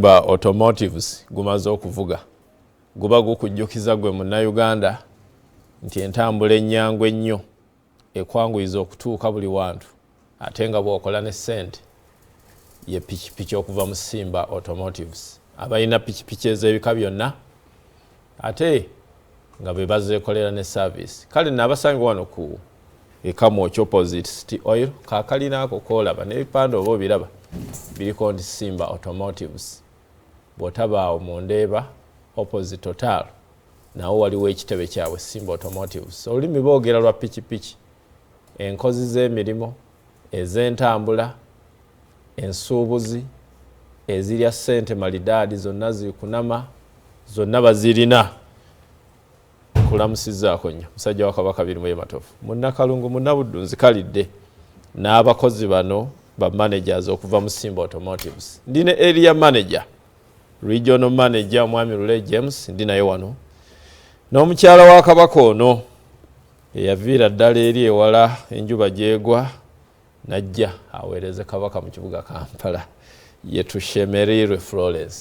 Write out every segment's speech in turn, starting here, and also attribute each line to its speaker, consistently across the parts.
Speaker 1: Simba Automotives gumaze okuvuga guba gukujjukiza gwe Munnayuganda nti entambula ennyangu ennyo ekwanguyiza okutuuka buli wantu ate nga bw'okola ne ssente ye pikipiki okuva mu Simba Automotives abalina pikipiki ez'ebika byonna ate nga be bazeekolera ne service kale n'abasange wano ku Kamwokya opposite City Oil kakalina ako koolaba n'ebipande oba obiraba biriko nti Simba Automotives bw'otabaawo mu Ndeeba opposite Total nawo waliwo ekitebe kyabwe Simba Automotives olulimi boogera lwa pikipiki enkozi z'emirimu ez'entambula ensuubuzi ezirya ssente malidaadi zonna zikunama zonna bazirina kulamusizaako nnyo musajja wa Kabaka Birimo Matofu Munnakalungu Munnabuddu kalidde n'abakozi bano ba managers okuva mu Simba Automotives ndine area manager regional manager Mwami Lule James ndi naye wano n'omukyala wa Kabaka ono eyaviira ddala eri ewala enjuba gyegwa najja aweereze Kabaka mu kibuga Kampala yetushemerirwe Florence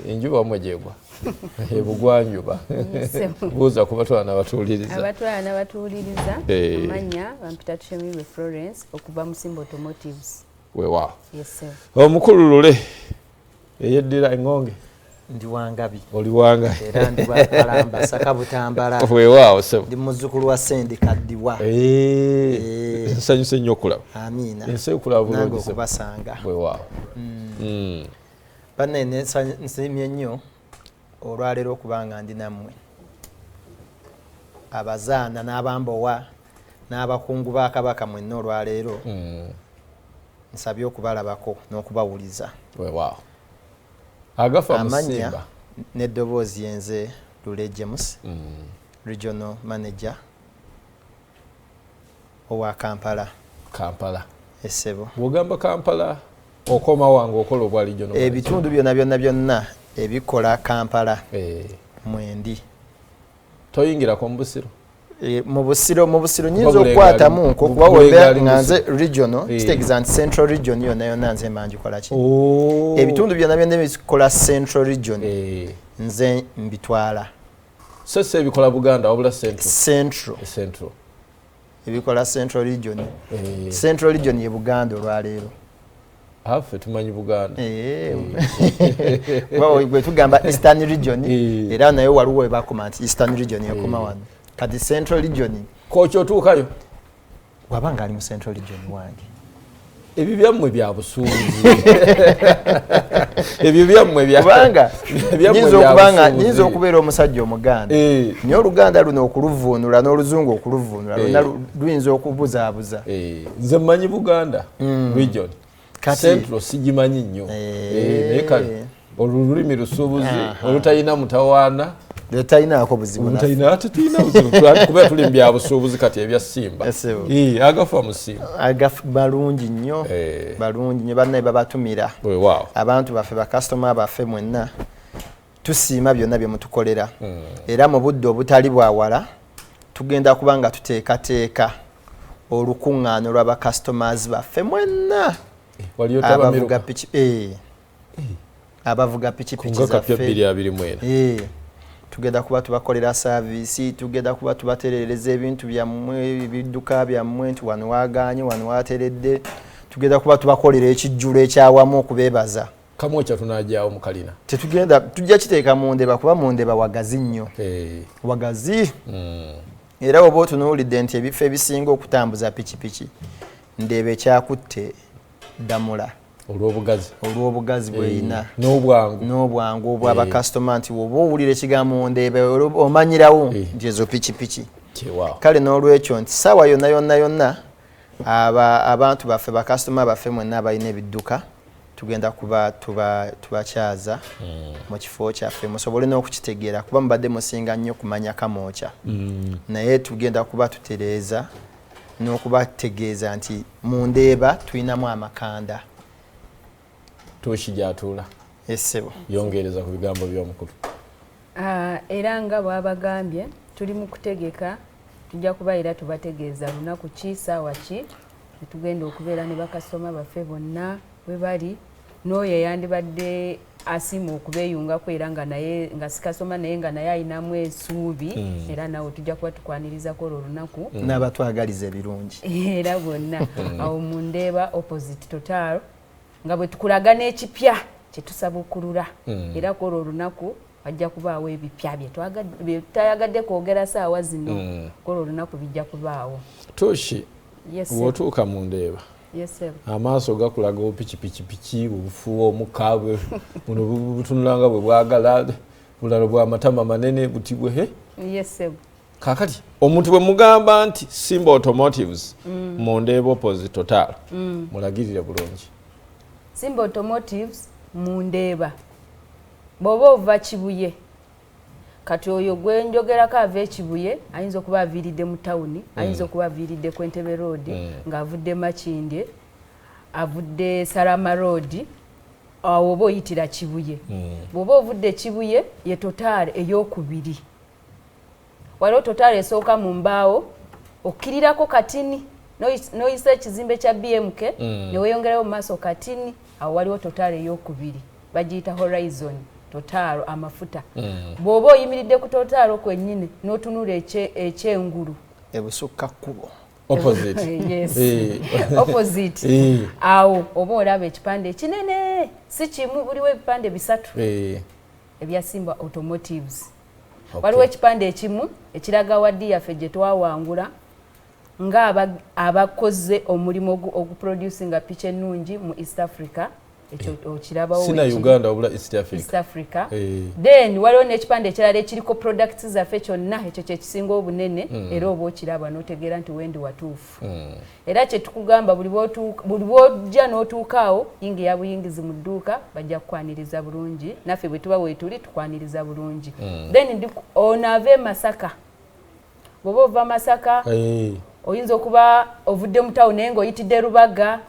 Speaker 1: enjuba mwe gyegwa ebugwanjuba buuza ku batwala n'abatuuliriza
Speaker 2: amanya bampita Tushemerirwe Florence okuva mu Simba Automotives
Speaker 1: weewaawo
Speaker 2: yes sir
Speaker 1: omukulu Lule eyeddira engonge
Speaker 3: ndi wangabi
Speaker 1: oli wanga
Speaker 3: era ndi Balamba Saka Butambala
Speaker 1: weewaawo sebo
Speaker 3: ndi muzzukulu wa Sendi Kaddiwa
Speaker 1: nsanyuse nnyo okulaba
Speaker 3: amiina
Speaker 1: ensi okulaba bulungi
Speaker 3: nange okubasanga
Speaker 1: weewaawo
Speaker 3: banne nsiimye nnyo olwaleero okubanga ndi nammwe abazaana n'abambowa n'abakungu ba Kabaka mwenna olwaleero nsabye okubalabako n'okubawuliza
Speaker 1: weewaawo agafa mu
Speaker 3: amanya
Speaker 1: Simba
Speaker 3: n'eddoboozi yenze Lule James regional manager owa Kampala essebo
Speaker 1: bw'ogamba Kampala okoma wange okola obwa regional
Speaker 3: ebitundu byonna ebikola Kampala mwendi
Speaker 1: toyingirako mu Busiro
Speaker 3: mu Busiro nyinza okukwatamu kuba webe nganze regional kitegeeza nti central region yonna nze manjikola ki ebitundu byonna ebikola central region nze mbitwala
Speaker 1: sese ebikola Buganda wabula
Speaker 3: central ebikola central region central region ye Buganda olwaleero
Speaker 1: afe tumanyi Buganda
Speaker 3: gwe tugamba eastern region era nayo waliwo webakoma nti eastern region yakoma wano kati central region
Speaker 1: kookyo otuukayo
Speaker 3: wabanga ali mu central region wange
Speaker 1: ebyo byammwe bya busuubuzi ebyo byammwe
Speaker 3: kubanga nyinza okubeera omusajja Omuganda naye Oluganda luno okuluvuunula n'Oluzungu okuluvuunula luna luyinza okubuzaabuza
Speaker 1: nze mmanyi Buganda region central sigimanyi nnyo naye kale olulimi lusuubuzi olutalina mutawaana
Speaker 3: lutayinaako buzibu
Speaker 1: tulina buzibu kuba tuli mu bya busuubuzi kati ebya Simba agafa mu Simba
Speaker 3: balungi nnyo bannaye babatumira abantu baffe bakasitoma baffe mwenna tusiima byonna bye mutukolera era mu budde obutali bwawala tugenda kuba nga tuteekateeka olukuŋŋaano lw'abakasitomazi baffe mwenna abavuga pikipiki zaffe tugenda kuba tubakolera service tugenda kuba tubaterereza ebintu byammwe ebidduka byammwe nti wano waganye wano wateredde tugenda kuba tubakolera ekijjulo ekyawamu okubeebaza
Speaker 1: Kamwokya tunajjaawo mu Kalina
Speaker 3: tujja kiteeka mu Ndeeba kuba mu Ndeeba wagazi nnyo wagazi era oba otunuulidde nti ebifo ebisinga okutambuza pikipiki Ndeeba ekyakutte Damula olw'obugazi bweyina n'obwangu obw'abakasitoma nti woba owulira ekigambo Ndeeba omanyirawo nti ezo pikipiki kale n'olwekyo nti ssaawa yonna abantu baffe bakasitoma baffe mwenna abalina ebidduka tugenda kuba tubakyaza mu kifo kyaffe musobole n'okukitegeera kuba mubadde musinga nnyo kumanya Kamwokya naye tugenda kuba tutereeza n'okubategeeza nti mu Ndeeba tulinamu amakanda
Speaker 1: Toshi gyatuula
Speaker 3: essebo
Speaker 1: yongereza ku bigambo by'omukulu
Speaker 2: era nga bw'abagambye tuli mu kutegeka tujja kuba era tubategeeza lunaku ki ssaawa ki tugenda okubeera ne bakasitoma baffe bonna bwe bali n'oyo yandibadde asiima okubeeyungako era nga naye nga sikasoma naye nga naye ayinamu essuubi era nawe tujja kuba tukwaniriza olwo olunaku
Speaker 3: n'abatwagaliza ebirungi
Speaker 2: era bonna awo mu Ndeeba opposite Total nga bwe tukulaga n'ekipya kye tusabukulula era olwo olunaku wajja kubaawo ebipya bye tutayagadde kwogera saawa zino olwo olunaku bijja kubaawo.
Speaker 1: Toshi bw'otuuka mu Ndeeba amaaso gakulaga opikipiki obufuuwa omukabwe buno butunulanga bwe bwagala bulalo bwa matama manene butibwe kakati omuntu bwe mugamba nti Simba Automotives mu Ndeeba opposite Total mulagirire bulungi.
Speaker 2: Simba Automotives mu Ndeeba bw'oba ova Kibuye kati oyo gwe njogerako ava Kibuye ayinza okuba aviiridde mu tawuni ayinza okuba aviiridde ku Entebbe Road ng'avudde Makindye avudde Salama Road awo oba oyitira Kibuye bw'oba ovudde Kibuye ye Total ey'okubiri waliwo Total esooka mu Mbaawo okkirirako Katini n'oyisa ekizimbe kya BMK ne weeyongerayo mu maaso Katini awo waliwo Total ey'okubiri bagiyita Horizon Total amafuta bw'oba oyimiridde ku Total kwennyini n'otunula ekyengulu
Speaker 3: ebusukka kkubo
Speaker 2: opposite awo oba olaba ekipande ekinene si kimu buliwo ebipande bisatu ebya Simba Automotives waliwo ekipande ekimu ekiraga waddi yaffe gye twawangula nga abakoze omulimu oguproducinga piki ennungi mu East Africa ekyo okirabawo
Speaker 1: sina Uganda wabula
Speaker 2: East Africa then waliwo n'ekipande ekirala ekiriko products zaffe kyonna ekyo kyekisinga obunene era oba okiraba n'otegeera nti wendi watuufu era kye tukugamba buli bw'ojja n'otuukaawo yingi ya buyingizi mu dduuka bajja kukwaniriza bulungi naffe bwe tuba weetuli tukwaniriza bulungi then ono ava e Masaka bw'oba ova Masaka oyinza okuba ovudde mu tawuni naye ng'oyitidde Rubaga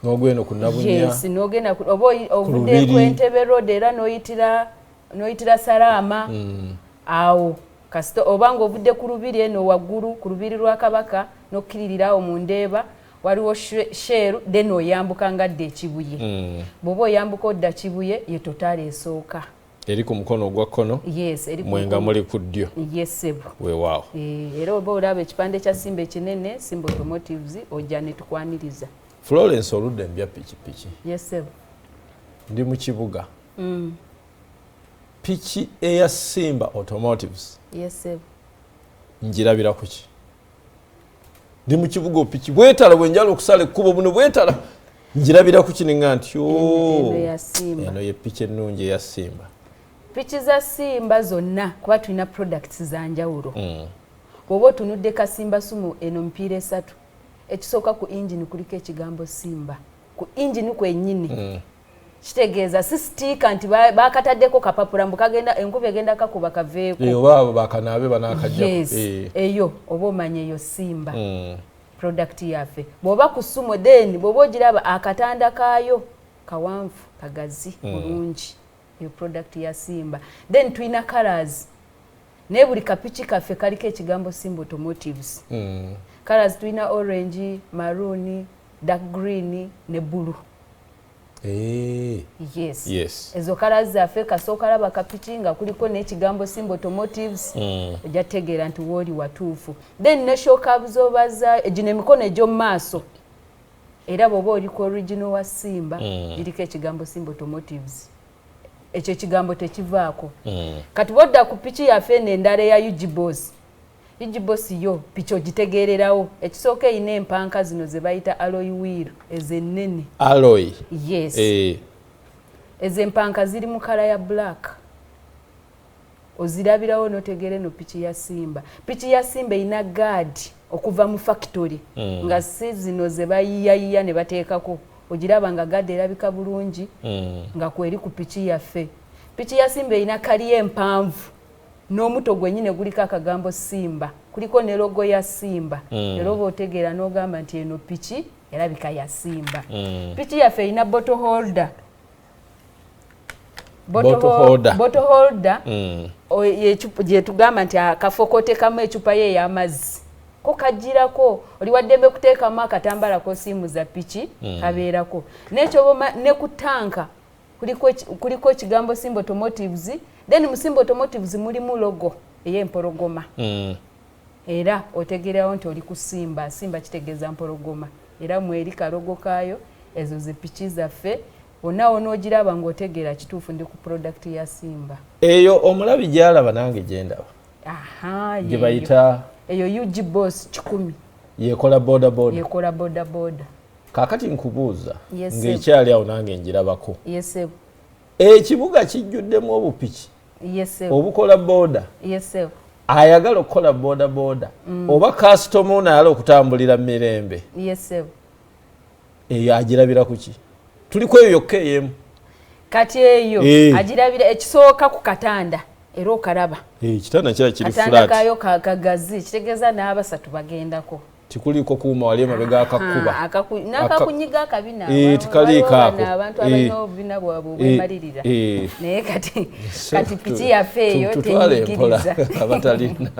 Speaker 1: n'ogenda ku Nabunya
Speaker 2: n'ogenda oba ovudde ku Entebbe Road era n'oyitira Salaama awo kasita oba ng'ovudde ku Lubiri eno waggulu ku Lubiri lwa Kabaka n'okkiririrawo mu Ndeeba waliwo Sheru then oyambuka ngadde Kibuye bw'oba oyambuka odda Kibuye ye Total esooka
Speaker 1: eri ku mukono ogwa kkono mwenga muli ku ddyo weewaawo
Speaker 2: era oba olaba ekipande kya Simba ekinene Simba Automotives ojja ne tukwaniriza.
Speaker 1: Florence oludde mbya pikipiki ndi mu kibuga piki eya Simba Automotives njirabira ku ki ndi mu kibuga piki bwetala bwe njala okusala ekkubo buno bwetala njirabira ku kininga nti eno ye piki ennungi eya Simba.
Speaker 2: Piki za Simba zonna kuba tulina products za njawulo bw'oba otunudde ka Simba sumu eno mpiira esatu ekisooka ku engine kuliko ekigambo Simba ku engine kwennyini kitegeeza si stika nti bakataddeko kapapula mbu kagenda enkuba egenda kakuba kaveeko
Speaker 1: oba bakanaabe banaakajjako
Speaker 2: eyo oba omanya eyo Simba product yaffe bw'oba ku sumo then bw'oba ogiraba akatanda kaayo kawanvu kagazi bulungi eyo product ya Simba then tulina colors naye buli kapiki kaffe kaliko ekigambo Simba Automotives colors tulina orange, maroon, dark green ne blue. Ezo colors zaffe kasooka laba kapiki nga kuliko n'ekigambo Simba Automotives ojja tegeera nti wooli watuufu. Then ne shock absorber egino emikono egy'omu maaso era bw'oba oliko original wa Simba giriko ekigambo Simba Automotives ekyo ekigambo tekivaako. Kati bw'odda ku piki yaffe n'endala eya Ugboss yo piki ogitegeererawo ekisooka erina empanka zino ze bayita alloy wheel ezennene
Speaker 1: alloy
Speaker 2: ezo empanka ziri mu kala ya black ozirabirawo n'otegeera eno piki ya Simba. Piki ya Simba erina gaadi okuva mu factory nga si zino ze bayiyayiya ne bateekako ogiraba nga gaadi erabika bulungi nga kweri ku piki yaffe. Piki ya Simba erina kaliya empanvu n'omuto gwennyine guliko akagambo Simba kuliko ne logo ya Simba era oba otegeera n'ogamba nti eno piki erabika ya Simba. Piki yaffe erina bottle holder gye tugamba nti akafo koteekamu ecupa ye ey'amazzi ko kajirako oli waddembe kuteekamu akatambalako simu za piki kabeerako n'ekyo ne ku tanka kuliko ekigambo Simba Automotives then mu Simba Automotives mulimu logo ey'empologoma era otegeerawo nti oli ku Simba kitegeeza mpologoma era mweri kalogo kaayo ezo zipiki zaffe onawo n'ogiraba ng'otegeera kituufu ndi ku product ya Simba
Speaker 1: eyo omulabi gyalaba nange gyendaba gye bayita
Speaker 2: eyo UG Boss 10
Speaker 1: yekola
Speaker 2: boda
Speaker 1: kaakati nkubuuza ng'ekyali awo nange njirabako
Speaker 2: yesebo
Speaker 1: ekibuga kijjuddemu obupiki obukola boda ayagala okukola boda oba kasitoma ono ayala okutambulira mirembe eyo agirabira kuki tuliko eyo yokka eyemu
Speaker 2: kati eyo agirabira ekisooka ku katanda era okalaba
Speaker 1: kitanda kira kiri
Speaker 2: katanda kayo kagazi kitegeeza n'abasatu bagendako
Speaker 1: tikuliko kuuma wali emabega akakuba
Speaker 2: n'akakunyiga akabina
Speaker 1: tikaliiko ako
Speaker 2: abantu abalina obubina bwabwe obwemalirira naye kati piki yaffe eyo tenyigiriza
Speaker 1: abatalina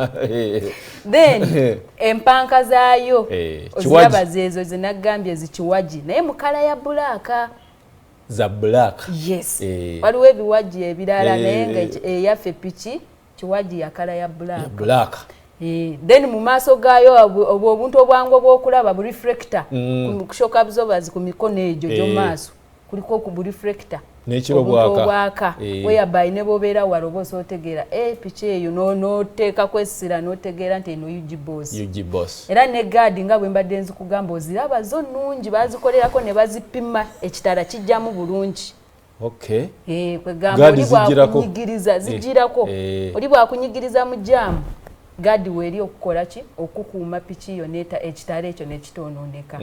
Speaker 2: then empanka zaayo oziraba zeezo zinagambye zikiwaji naye mu kala ya bulaaka
Speaker 1: za black
Speaker 2: yes waliwo ebiwaji ebirala naye nga eyaffe piki kiwaji ya kala ya black then mu maaso gaayo obuntu obwangu obw'okulaba bu reflector ku shock absorbers ku mikono egyo gy'omaaso kuliko ku bu reflector
Speaker 1: n'ekiro bwaka
Speaker 2: whereby ne bobeera waloba osootegeera piki eyo n'oteekako essira n'otegeera nti eno UG Boss era ne gaadi nga bwe mbadde nzikugamba oziraba zo nnungi bazikolerako ne bazipima ekitala kijjamu bulungi kwegamba oli bwakunyigiriza zigirako oli bwakunyigiriza mu jaamu gaadi weeri okukola ki okukuuma piki yo neeta ekitala ekyo nekitonooneka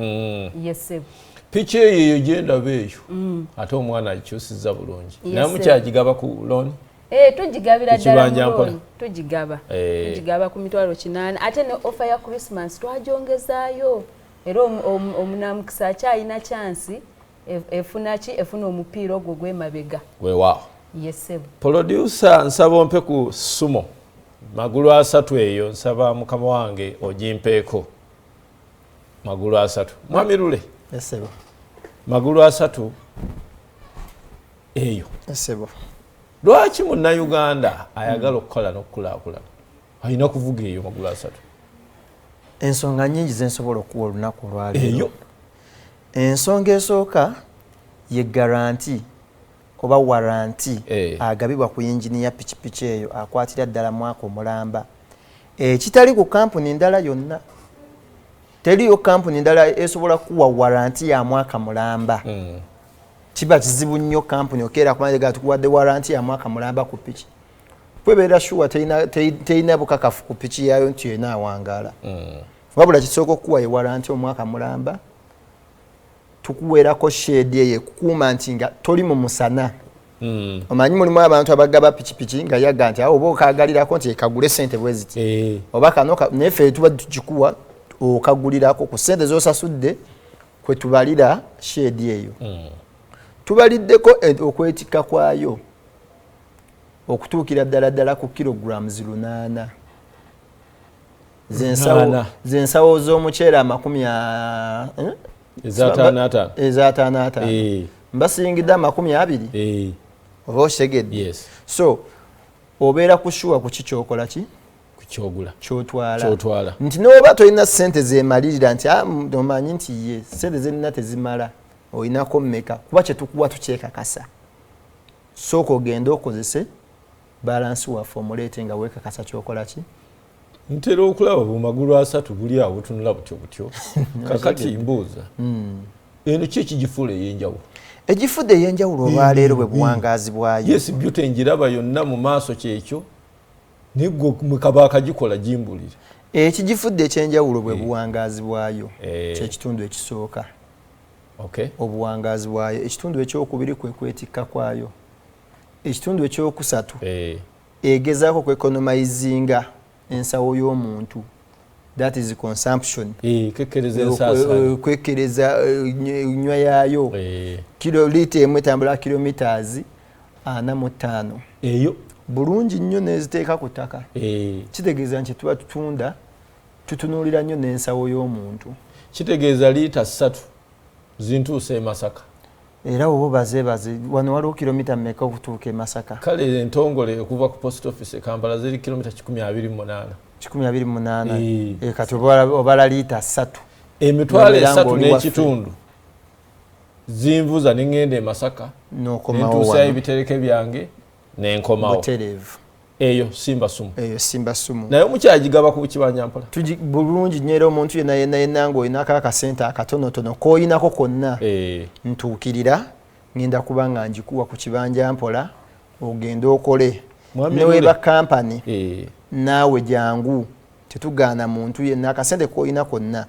Speaker 2: yesebo
Speaker 1: piki eyo gyendaba eyo ate omwana agikyusiza bulungi naye mukyagigaba ku looni
Speaker 2: tugigabira ddala mu looni tugigaba ku mitwalo 8 ate ne ofa ya Christmas twagyongezaayo era omunamukisa akyalina chansi efuna omupiira ogwo gw'emabega
Speaker 1: weewaawo
Speaker 2: yesebo
Speaker 1: producer nsaba ompe ku sumo magulu 3 eyo nsaba mukama wange ogimpeeko magulu 3 mwamirule
Speaker 3: yesebo
Speaker 1: magulu 3 eyo
Speaker 3: yesebo
Speaker 1: lwaki munnayuganda ayagala okukola n'okukulaakulana alina kuvuga eyo magulu 3
Speaker 3: ensonga nyingi zensobola okuwa olunaku olwaleero ensonga esooka ye garanti oba waranti agabibwa ku yingini ya pikipiki eyo akwatira ddala mwaka omulamba ekitali ku kampuni ndala yonna teriyo kampuni ndala esobola kuwa waranti ya mwaka mulamba kiba kizibu nnyo kampuni okeera kumanya tukuwadde waranti ya mwaka mulamba ku piki kwebeera shuwa terina bukakafu ku piki yayo nti yena awangaala wabula kisooka okuwa ye waranti omwaka mulamba tukuweerako shedi eyo ekukuuma nti nga toli mu musana omanyi mulimu abantu abagaba pikipiki nga yaga nti oba okagalirako nti ekagule sente bwe ziti oba kano neffe tuba tukikuwa okagulirako ku sente z'osasudde kwe tubalira shedi eyo tubaliddeko okwetikka kwayo okutuukira ddala ku kilograms 8 zensawo z'omuceere 50 ez'ataano mbasingidde 20 oba okitegedde so obeera kushuwa ku kikyokola ki kyotwala nti n'oba tolina sente zeemalirira nti omanyi nti ye sente zenina tezimala olinako mmeka kuba kyetukuwa tukyekakasa sooka ogende okozese balansi waffe omuleete nga weekakasa kyokola ki
Speaker 1: ntera okulaba bumagulu 3 buli awo butunula butyo kakati mbuuza eno ki ekigifuula ey'enjawulo
Speaker 3: egifudde ey'enjawulo olwaleero bwe buwangaazi bwayo
Speaker 1: yes beauty njiraba yonna mu maaso kyekyo nigwe mukaba akagikola jimbulire
Speaker 3: ekigifudde ekyenjawulo bwe buwangaazi bwayo kyekitundu ekisooka obuwangaazi bwayo ekitundu ekyokubiri kwe kwetikka kwayo ekitundu ekyokusatu egezaako kwekonomizinga ensawo y'omuntu that is consumption kwekereza nywa yaayo kilolita emu etambula kilometers 45
Speaker 1: eyo
Speaker 3: bulungi nnyo neziteeka ku ttaka kitegeeza nti tuba tutunda tutunuulira nnyo n'ensawo y'omuntu.
Speaker 1: Kitegeeza liita 3 zintuuse e Masaka.
Speaker 3: Era obo bazeebaze wano waliwo kilomita mmeka okutuuka e Masaka?
Speaker 1: Kale entongole okuva ku post office e Kampala ziri kilomita 128.
Speaker 3: 128. Kati obala liita 3.
Speaker 1: Emitwalo 3 n'ekitundu zinvuza n'engenda e Masaka n'entuusayo ebitereke byange n'enkomawo.
Speaker 3: Butereevu.
Speaker 1: Eyo Simba Sumu.
Speaker 3: Eyo Simba Sumu.
Speaker 1: Naye omukyagigaba ku Kibanyampala.
Speaker 3: Bulungi nnyo omuntu yenna ng'oyinako akasente akatonotono k'oyinako konna. Ntuukirira ngenda kuba nga njikuwa ku Kibanjampola ogenda okole. Ne weba kampani naawe jangu tetugaana muntu yenna akasente k'oyina konna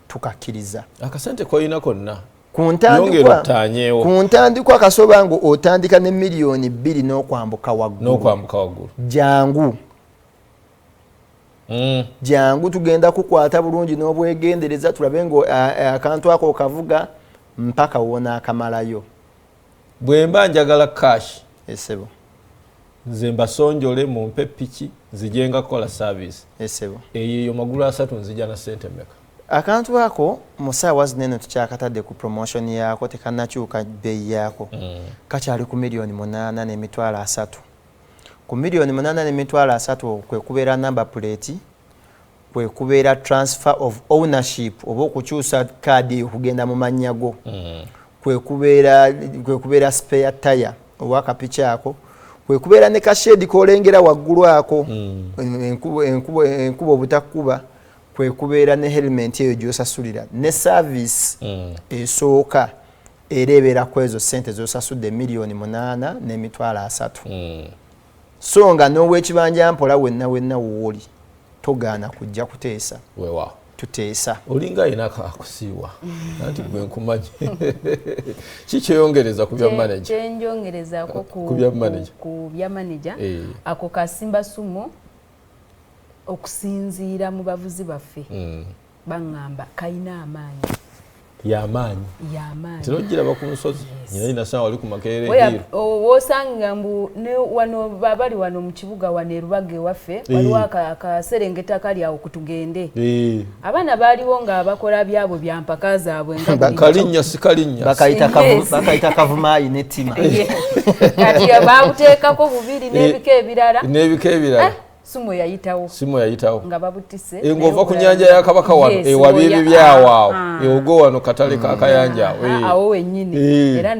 Speaker 3: tukakkiriza.
Speaker 1: Akasente k'oyina konna.
Speaker 3: Ku ntandikwa akasoba ngo otandika ne miliyoni 2 n'okwambuka waggulu. Jangu. Jangu tugenda kukwata bulungi n'obwegendereza tulabe ngo akantu ako kavuga mpaka wona akamalayo.
Speaker 1: Bwe mba njagala cash.
Speaker 3: Esebo.
Speaker 1: Nze mbasonjole mumpe piki zijenga kola service.
Speaker 3: Esebo.
Speaker 1: Eyo magulu 3 nzija na sente meka.
Speaker 3: Akantu ako musaawa zinene tukyakatadde ku promotion yako tekanakyuka bei yako. Kakyali ku miliyoni 8.3. Ku miliyoni 8.3 kwe kubeera number plate, kwe kubeera transfer of ownership oba okukyusa kaadi okugenda mu mannya go. Kwe kubeera spare tire oba kapicha ako. Kwe kubeera ne kashedi kolengera waggulu ako. Enkubo obutakuba. Kwe kubeera ne helmet eyo gy'osasulira ne service esooka ereebera ku ezo ssente z'osasudde miliyoni 8.3. So nga n'ow'Ekibanjampola wenna wooli togaana kujja kuteesa.
Speaker 1: Wewa
Speaker 3: tuteesa.
Speaker 1: Olinga ina akakusiiwa anti gwe nkumanyi. Kikyeyongereza ku bya manager?
Speaker 2: Kyenjongereza ku bya manager. Ako ka Simba Sumu okusinziira mu bavuzi baffe baŋŋamba kayina amaanyi.
Speaker 1: Y'amaanyi. Tinogiraba ku nsozi. Nyina sawa ali ku Makerere hiiro.
Speaker 2: Wosanga mbu ne wano babali wano mu kibuga wano e Rubage waffe waliwo akaserengeta kali awo kutugende. Abaana baaliwo nga abakola byabo bya mpaka zaabwe nga
Speaker 1: Kalinnya sikalinnya.
Speaker 3: Bakayita kavumaayi n'ettima.
Speaker 2: Kati baabuteekako bubiri n'ebika ebirala. Sumo yayitawo nga babutise
Speaker 1: engova ku nyanja ya Kabaka wano ewabibi byawo eogo wano katale ka kayanja
Speaker 2: awo wennyini era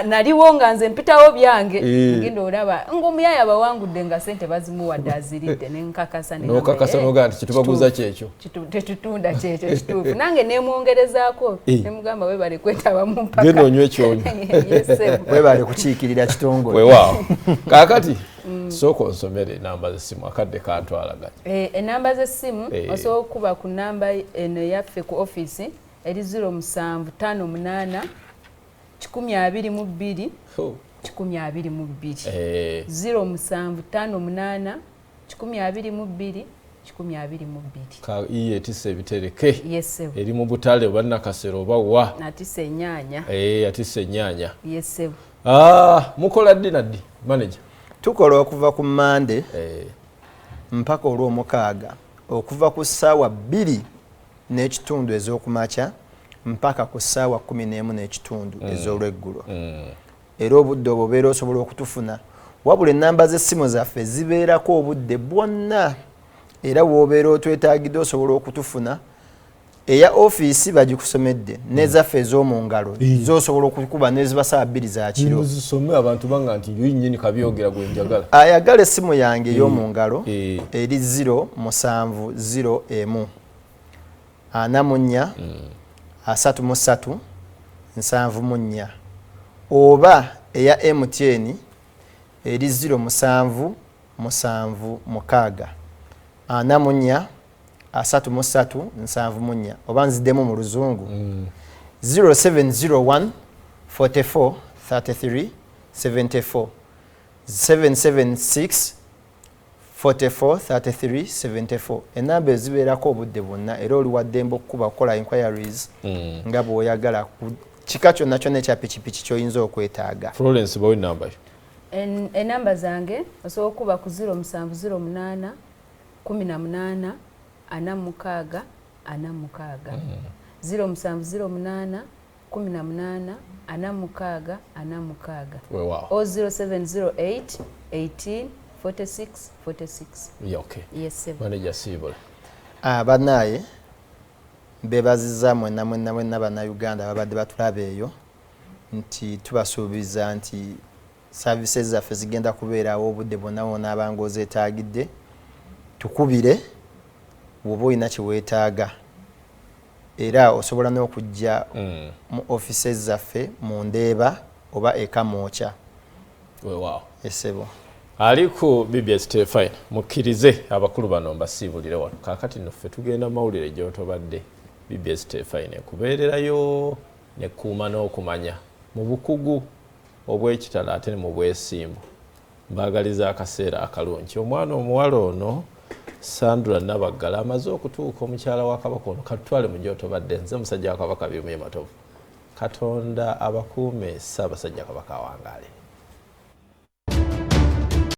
Speaker 2: naliwo nga nze mpitawo byange ngendo olaba ng'omuyaya bawangudde nga sente bazimuwadde aziridde nenkakasa
Speaker 1: n'ogamba nti kitubaguza kyekyo
Speaker 2: tetutunda kyekyo kituufu nange nemwongerezaako nemugamba webale kwetaba mu mpaka
Speaker 1: genda onywe ekyonyo
Speaker 3: webale kukiikirira kitongole
Speaker 1: weewaawo kaakati soko nsomere namba z'essimu akadde kantwalaganya.
Speaker 2: Enamba z'essimu osobola okuba ku namba eno yaffe ku office eri 0758 122 122 0758 122
Speaker 1: ka iye tise bitereke eri mu butale banna kasero bawa
Speaker 2: natise ennyanya
Speaker 1: atise ennyanya mukola ddi naddi manager?
Speaker 3: Tukola okuva ku Mande mpaka olw'omukaaga okuva ku ssaawa 2:30 ez'okumakya mpaka ku ssaawa 11:30 ez'olweggulo. Era obudde obwo obeera osobola okutufuna wabula ennamba z'essimu zaffe zibeerako obudde bwonna era w'obeera otwetaagidde osobola okutufuna. Eya ofiisi bagikusomedde n'ezaffe ez'omu ngalo z'osobola okukuba n'eziba ssaawa 2 za kiro.
Speaker 1: Zisome abantu banga nti nnyini kabyogera gwe njagala.
Speaker 3: Ayagala essimu yange ey'omu ngalo eri 0701 44 33 74 oba eya MTN eri 0776 44 33 oba nziddemu mu luzungu 0701 44 33 74 776 44 33 74 enamba ezibeerako obudde bwonna era oli waddembe okukuba okukola inquiries nga bw'oyagala ku kika kyonna kyonna ekya pikipiki ky'oyinza okwetaaga.
Speaker 1: Florence bawe namba yo?
Speaker 2: Enamba zange osobola okuba ku 0708 18 46 46 0708 18 46 46
Speaker 1: Wow.
Speaker 2: or 0708 18 46 46.
Speaker 1: Yeah, okay.
Speaker 2: Yes, sir.
Speaker 1: Manager Sibola.
Speaker 3: Banaye bebaziza mwenna bannayuganda babadde batulaba eyo nti tubasuubiza nti services zaffe zigenda kubeerawo obudde bwonna w'onaabanga ozeetaagidde tukubire bw'oba olina kyeweetaaga era osobola n'okujja mu offices zaffe mu Ndeeba oba eka Mookya.
Speaker 1: Wow.
Speaker 3: Esebo
Speaker 1: Ali ku BBS Fine mukkirize abakulu bano mbasiibulire wano kaakati naffe tugenda mawulire gy'otobadde BBS Fine kubeererayo ne kuuma n'okumanya mu bukugu obw'ekitala ate ne mu bwesimbu mbaagaliza akaseera akalungi. Omwana omuwala ono Sandra Nabagala amaze okutuuka omukyala wa Kabaka ono katwale mu gy'otobadde nze musajja wa Kabaka Byumye Matovu Katonda abakuume Ssaabasajja Kabaka awangaale.